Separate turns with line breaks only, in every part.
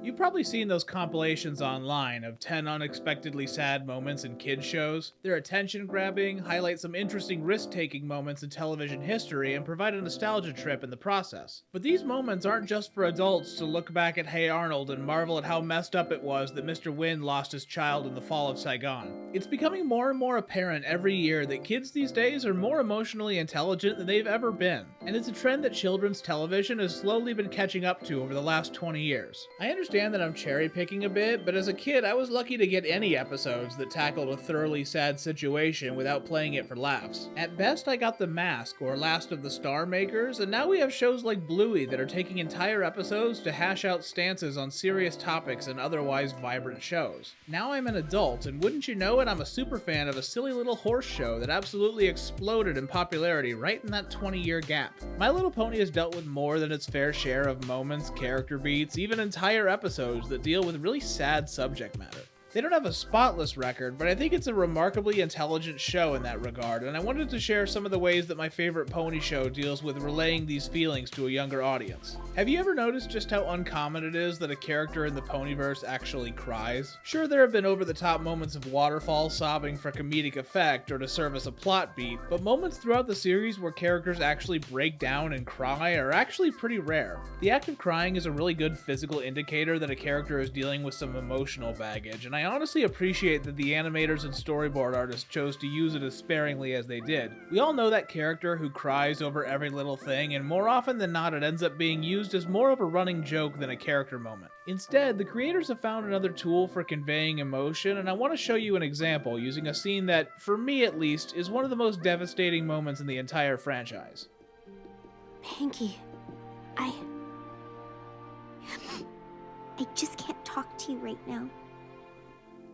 You've probably seen those compilations online of 10 unexpectedly sad moments in kids' shows. They're attention grabbing, highlight some interesting risk taking moments in television history, and provide a nostalgia trip in the process. But these moments aren't just for adults to look back at Hey Arnold and marvel at how messed up it was that Mr. Wynn lost his child in the fall of Saigon. It's becoming more and more apparent every year that kids these days are more emotionally intelligent than they've ever been, and it's a trend that children's television has slowly been catching up to over the last 20 years. I understand that I'm cherry picking a bit, but as a kid I was lucky to get any episodes that tackled a thoroughly sad situation without playing it for laughs. At best I got The Mask or Last of the Star Makers, and now we have shows like Bluey that are taking entire episodes to hash out stances on serious topics and otherwise vibrant shows. Now I'm an adult, and wouldn't you know it, I'm a super fan of a silly little horse show that absolutely exploded in popularity right in that 20-year gap. My Little Pony has dealt with more than its fair share of moments, character beats, even entire episodes that deal with really sad subject matter. They don't have a spotless record, but I think it's a remarkably intelligent show in that regard, and I wanted to share some of the ways that my favorite pony show deals with relaying these feelings to a younger audience. Have you ever noticed just how uncommon it is that a character in the Ponyverse actually cries? Sure, there have been over-the-top moments of waterfall sobbing for comedic effect or to serve as a plot beat, but moments throughout the series where characters actually break down and cry are actually pretty rare. The act of crying is a really good physical indicator that a character is dealing with some emotional baggage, and I honestly appreciate that the animators and storyboard artists chose to use it as sparingly as they did. We all know that character who cries over every little thing, and more often than not it ends up being used as more of a running joke than a character moment. Instead, the creators have found another tool for conveying emotion, and I want to show you an example using a scene that, for me at least, is one of the most devastating moments in the entire franchise.
Pinky, I just can't talk to you right now.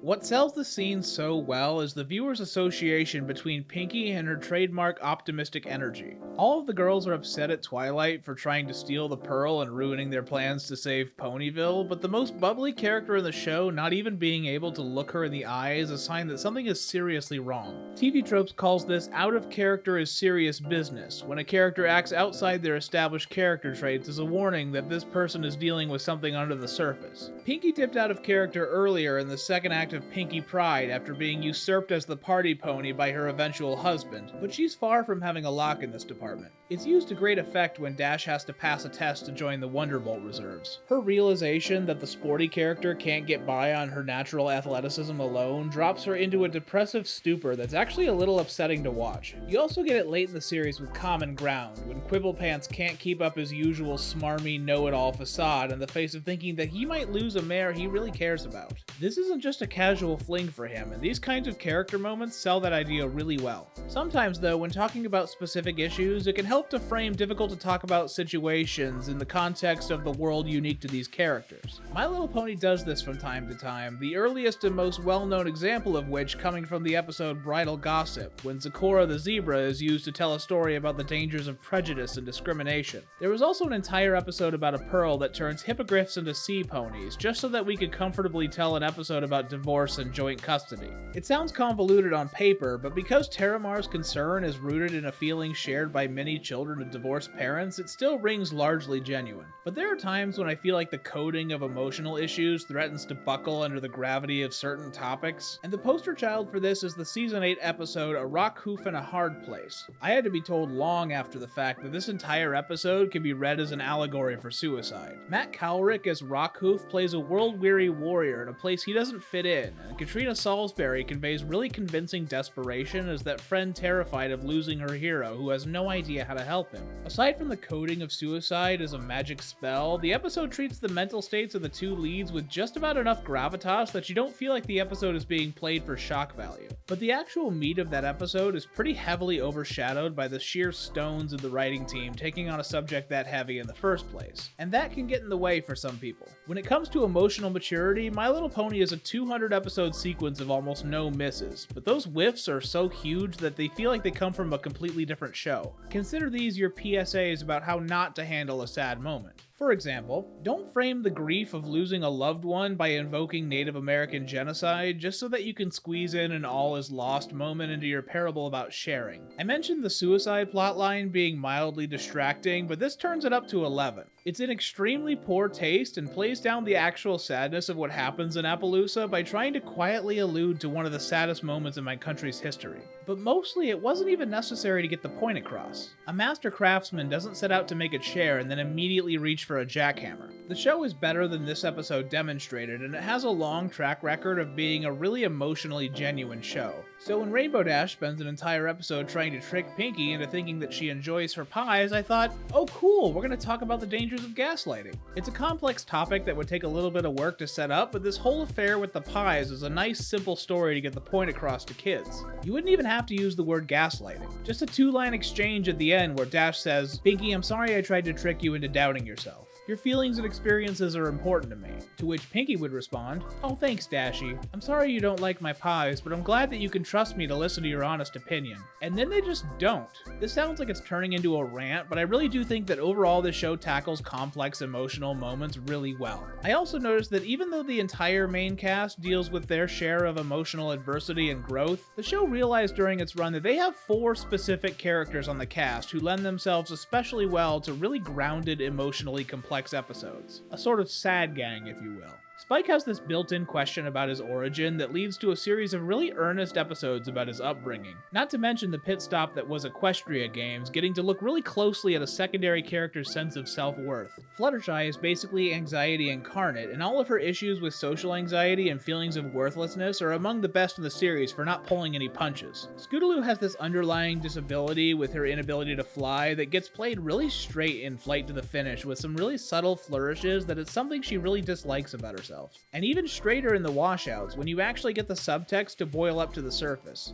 What sells the scene so well is the viewer's association between Pinky and her trademark optimistic energy. All of the girls are upset at Twilight for trying to steal the pearl and ruining their plans to save Ponyville, but the most bubbly character in the show not even being able to look her in the eye is a sign that something is seriously wrong. TV Tropes calls this out of character is serious business, when a character acts outside their established character traits as a warning that this person is dealing with something under the surface. Pinky dipped out of character earlier in the second act of Pinky Pride after being usurped as the party pony by her eventual husband, but she's far from having a lock in this department. It's used to great effect when Dash has to pass a test to join the Wonderbolt reserves. Her realization that the sporty character can't get by on her natural athleticism alone drops her into a depressive stupor that's actually a little upsetting to watch. You also get it late in the series with Common Ground, when Quibblepants can't keep up his usual smarmy know-it-all facade in the face of thinking that he might lose a mare he really cares about. This isn't just a casual fling for him, and these kinds of character moments sell that idea really well. Sometimes though, when talking about specific issues, it can help to frame difficult to talk about situations in the context of the world unique to these characters. My Little Pony does this from time to time, the earliest and most well-known example of which coming from the episode Bridal Gossip, when Zecora the zebra is used to tell a story about the dangers of prejudice and discrimination. There was also an entire episode about a pearl that turns hippogriffs into sea ponies, just so that we could comfortably tell an episode about divorce and joint custody. It sounds convoluted on paper, but because Terramar's concern is rooted in a feeling shared by many children of divorced parents, it still rings largely genuine. But there are times when I feel like the coding of emotional issues threatens to buckle under the gravity of certain topics, and the poster child for this is the Season 8 episode A Rock Hoof in a Hard Place. I had to be told long after the fact that this entire episode can be read as an allegory for suicide. Matt Cowrick as Rockhoof plays a world-weary warrior in a place he doesn't fit in, and Katrina Salisbury conveys really convincing desperation as that friend terrified of losing her hero who has no idea how to help him. Aside from the coding of suicide as a magic spell, the episode treats the mental states of the two leads with just about enough gravitas that you don't feel like the episode is being played for shock value. But the actual meat of that episode is pretty heavily overshadowed by the sheer stones of the writing team taking on a subject that heavy in the first place, and that can get in the way for some people. When it comes to emotional maturity, My Little Pony is a 200 episode sequence of almost no misses, but those whiffs are so huge that they feel like they come from a completely different show. Consider these your PSAs about how not to handle a sad moment. For example, don't frame the grief of losing a loved one by invoking Native American genocide just so that you can squeeze in an all is lost moment into your parable about sharing. I mentioned the suicide plotline being mildly distracting, but this turns it up to 11. It's in extremely poor taste and plays down the actual sadness of what happens in Appaloosa by trying to quietly allude to one of the saddest moments in my country's history. But mostly, it wasn't even necessary to get the point across. A master craftsman doesn't set out to make a chair and then immediately reach for a jackhammer. The show is better than this episode demonstrated, and it has a long track record of being a really emotionally genuine show. So when Rainbow Dash spends an entire episode trying to trick Pinky into thinking that she enjoys her pies, I thought, oh cool, we're gonna talk about the dangers of gaslighting. It's a complex topic that would take a little bit of work to set up, but this whole affair with the pies is a nice simple story to get the point across to kids. You wouldn't even have to use the word gaslighting. Just a 2-line exchange at the end where Dash says, Pinky, I'm sorry I tried to trick you into doubting yourself. Your feelings and experiences are important to me. To which Pinky would respond, oh thanks Dashy, I'm sorry you don't like my pies, but I'm glad that you can trust me to listen to your honest opinion. And then they just don't. This sounds like it's turning into a rant, but I really do think that overall this show tackles complex emotional moments really well. I also noticed that even though the entire main cast deals with their share of emotional adversity and growth, the show realized during its run that they have 4 specific characters on the cast who lend themselves especially well to really grounded, emotionally complex episodes. A sort of sad gang, if you will. Spike has this built-in question about his origin that leads to a series of really earnest episodes about his upbringing. Not to mention the pit stop that was Equestria Games, getting to look really closely at a secondary character's sense of self-worth. Fluttershy is basically anxiety incarnate, and all of her issues with social anxiety and feelings of worthlessness are among the best in the series for not pulling any punches. Scootaloo has this underlying disability with her inability to fly that gets played really straight in Flight to the Finish with some really subtle flourishes that it's something she really dislikes about herself. And even straighter in the washouts when you actually get the subtext to boil up to the surface.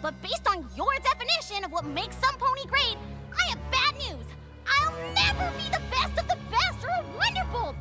But based on your definition of what makes some pony great, I have bad news. I'll never be the best of the best or a Wonderbolt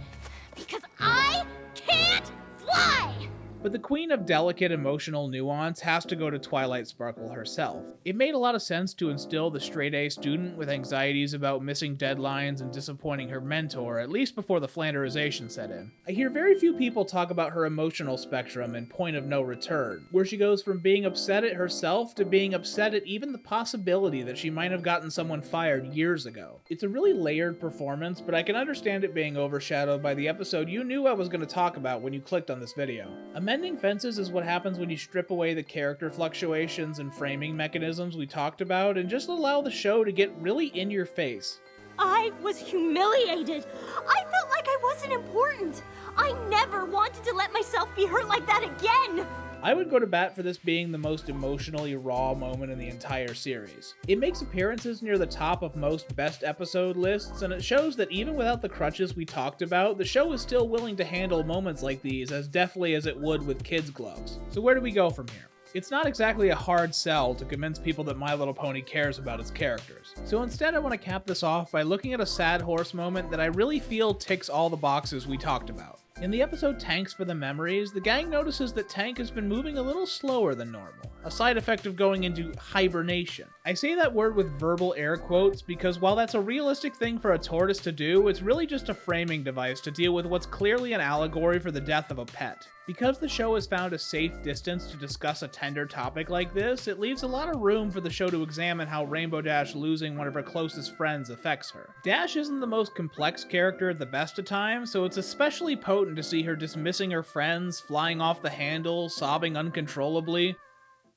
because I can't fly!
But the queen of delicate emotional nuance has to go to Twilight Sparkle herself. It made a lot of sense to instill the straight-A student with anxieties about missing deadlines and disappointing her mentor, at least before the Flanderization set in. I hear very few people talk about her emotional spectrum in Point of No Return, where she goes from being upset at herself to being upset at even the possibility that she might have gotten someone fired years ago. It's a really layered performance, but I can understand it being overshadowed by the episode you knew I was going to talk about when you clicked on this video. Mending fences is what happens when you strip away the character fluctuations and framing mechanisms we talked about and just allow the show to get really in your face.
I was humiliated. I felt like I wasn't important. I never wanted to let myself be hurt like that again.
I would go to bat for this being the most emotionally raw moment in the entire series. It makes appearances near the top of most best episode lists, and it shows that even without the crutches we talked about, the show is still willing to handle moments like these as deftly as it would with kids' gloves. So where do we go from here? It's not exactly a hard sell to convince people that My Little Pony cares about its characters. So instead I want to cap this off by looking at a sad horse moment that I really feel ticks all the boxes we talked about. In the episode Tanks for the Memories, the gang notices that Tank has been moving a little slower than normal, a side effect of going into hibernation. I say that word with verbal air quotes because while that's a realistic thing for a tortoise to do, it's really just a framing device to deal with what's clearly an allegory for the death of a pet. Because the show has found a safe distance to discuss a tender topic like this, it leaves a lot of room for the show to examine how Rainbow Dash losing one of her closest friends affects her. Dash isn't the most complex character at the best of times, so it's especially potent to see her dismissing her friends, flying off the handle, sobbing uncontrollably.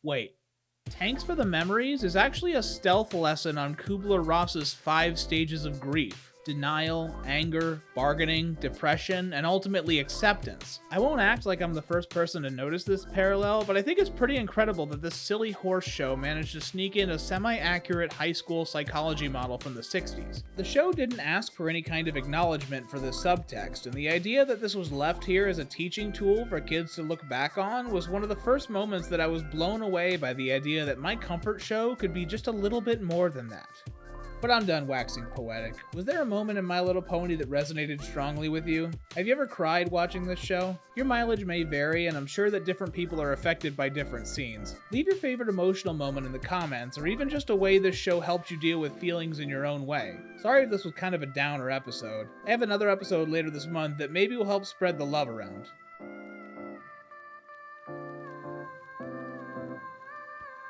Wait, Tanks for the Memories is actually a stealth lesson on Kubler-Ross's 5 stages of grief. Denial, anger, bargaining, depression, and ultimately acceptance. I won't act like I'm the first person to notice this parallel, but I think it's pretty incredible that this silly horse show managed to sneak in a semi-accurate high school psychology model from the 60s. The show didn't ask for any kind of acknowledgement for this subtext, and the idea that this was left here as a teaching tool for kids to look back on was one of the first moments that I was blown away by the idea that my comfort show could be just a little bit more than that. But I'm done waxing poetic. Was there a moment in My Little Pony that resonated strongly with you? Have you ever cried watching this show? Your mileage may vary, and I'm sure that different people are affected by different scenes. Leave your favorite emotional moment in the comments, or even just a way this show helped you deal with feelings in your own way. Sorry if this was kind of a downer episode. I have another episode later this month that maybe will help spread the love around.